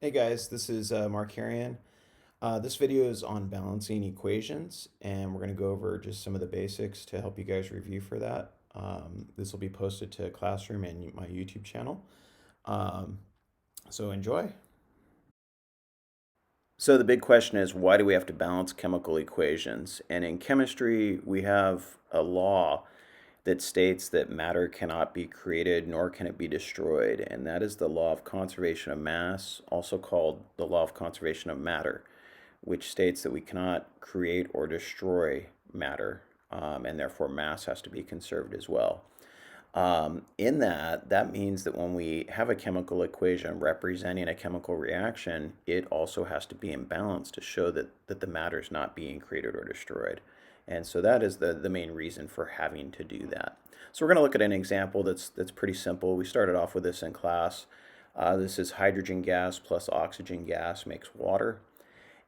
Hey guys, this is Mark Harian. This video is on balancing equations, and we're going to go over just some of the basics to help you guys review for that. This will be posted to Classroom and my YouTube channel. Um, so enjoy. So the big question is, why do we have to balance chemical equations? And in chemistry, we have a law that states that matter cannot be created nor can it be destroyed, and that is the law of conservation of mass, also called the law of conservation of matter, which states that we cannot create or destroy matter, and therefore mass has to be conserved as well. In that means that when we have a chemical equation representing a chemical reaction, it also has to be in balance to show that the matter is not being created or destroyed. And so that is the main reason for having to do that. So we're going to look at an example that's pretty simple. We started off with this in class. This is hydrogen gas plus oxygen gas makes water.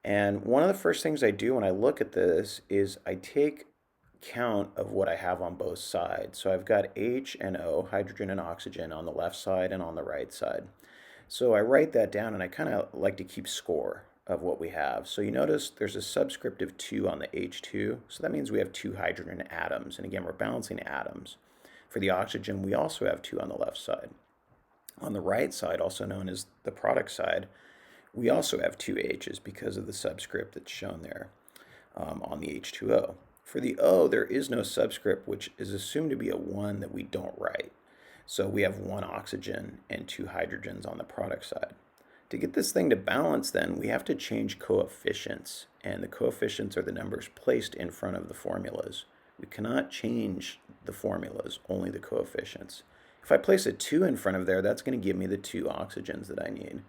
And one of the first things I do when I look at this is I take count of what I have on both sides. So I've got H and O, hydrogen and oxygen, on the left side and on the right side. So I write that down, and I kind of like to keep score of what we have. So you notice there's a subscript of 2 on the H2, so that means we have 2 hydrogen atoms. And again, we're balancing atoms. For the oxygen, we also have 2 on the left side. On the right side, also known as the product side, we also have 2 H's because of the subscript that's shown there on the H2O. For the O, there is no subscript, which is assumed to be a 1 that we don't write. So we have 1 oxygen and 2 hydrogens on the product side. To get this thing to balance, then, we have to change coefficients, and the coefficients are the numbers placed in front of the formulas. We cannot change the formulas, only the coefficients. If I place a 2 in front of there, that's going to give me the 2 oxygens that I need.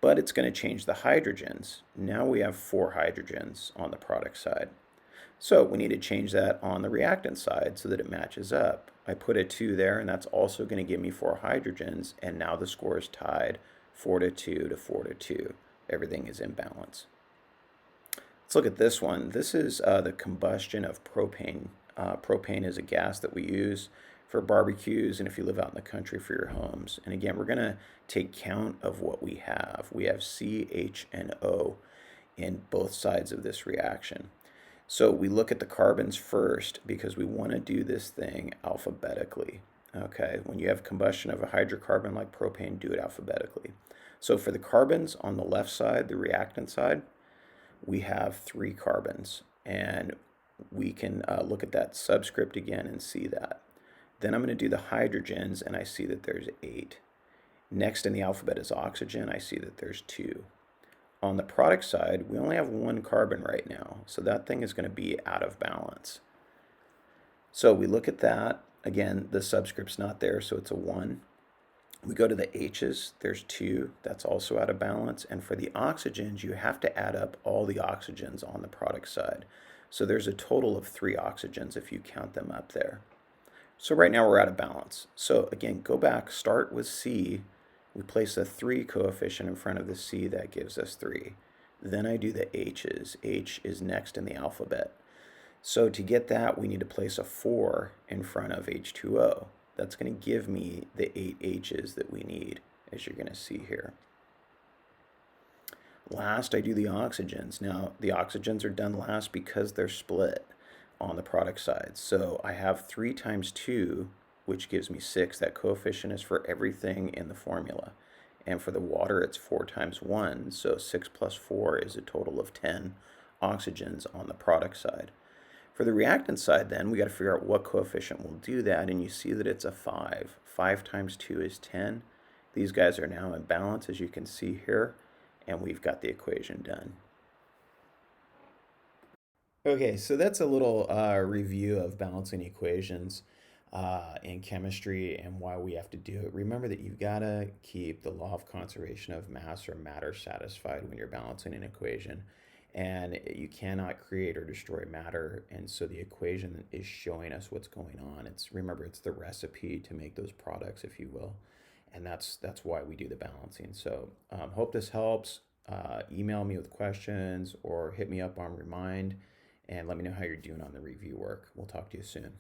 But it's going to change the hydrogens. Now we have 4 hydrogens on the product side. So we need to change that on the reactant side so that it matches up. I put a 2 there, and that's also going to give me 4 hydrogens, and now the score is tied 4 to 2 to 4 to 2. Everything is in balance. Let's look at this one. This is the combustion of propane. Propane is a gas that we use for barbecues and if you live out in the country for your homes. And again, we're going to take count of what we have. We have C, H, and O in both sides of this reaction. So we look at the carbons first because we want to do this thing alphabetically. Okay, when you have combustion of a hydrocarbon like propane, do it alphabetically. So for the carbons on the left side, the reactant side, we have 3 carbons. And we can look at that subscript again and see that. Then I'm going to do the hydrogens, and I see that there's 8. Next in the alphabet is oxygen. I see that there's 2. On the product side, we only have 1 carbon right now, so that thing is going to be out of balance. So we look at that. Again, the subscript's not there, so it's a 1. We go to the H's, there's 2, that's also out of balance. And for the oxygens, you have to add up all the oxygens on the product side. So there's a total of 3 oxygens if you count them up there. So right now we're out of balance. So again, go back, start with C. We place a 3 coefficient in front of the C, that gives us 3. Then I do the H's. H is next in the alphabet. So to get that, we need to place a 4 in front of H2O. That's going to give me the 8 H's that we need, as you're going to see here. Last, I do the oxygens. Now, the oxygens are done last because they're split on the product side. So I have 3 times 2, which gives me 6. That coefficient is for everything in the formula. And for the water, it's 4 times 1. So 6 plus 4 is a total of 10 oxygens on the product side. For the reactant side, then, we got to figure out what coefficient will do that. And you see that it's a 5. 5 times 2 is 10. These guys are now in balance, as you can see here. And we've got the equation done. Okay, so that's a little review of balancing equations in chemistry and why we have to do it. Remember that you've got to keep the law of conservation of mass or matter satisfied when you're balancing an equation. And you cannot create or destroy matter, and so the equation is showing us what's going on. Remember, it's the recipe to make those products, if you will, and that's why we do the balancing. So hope this helps. Email me with questions or hit me up on Remind and let me know how you're doing on the review work. We'll talk to you soon.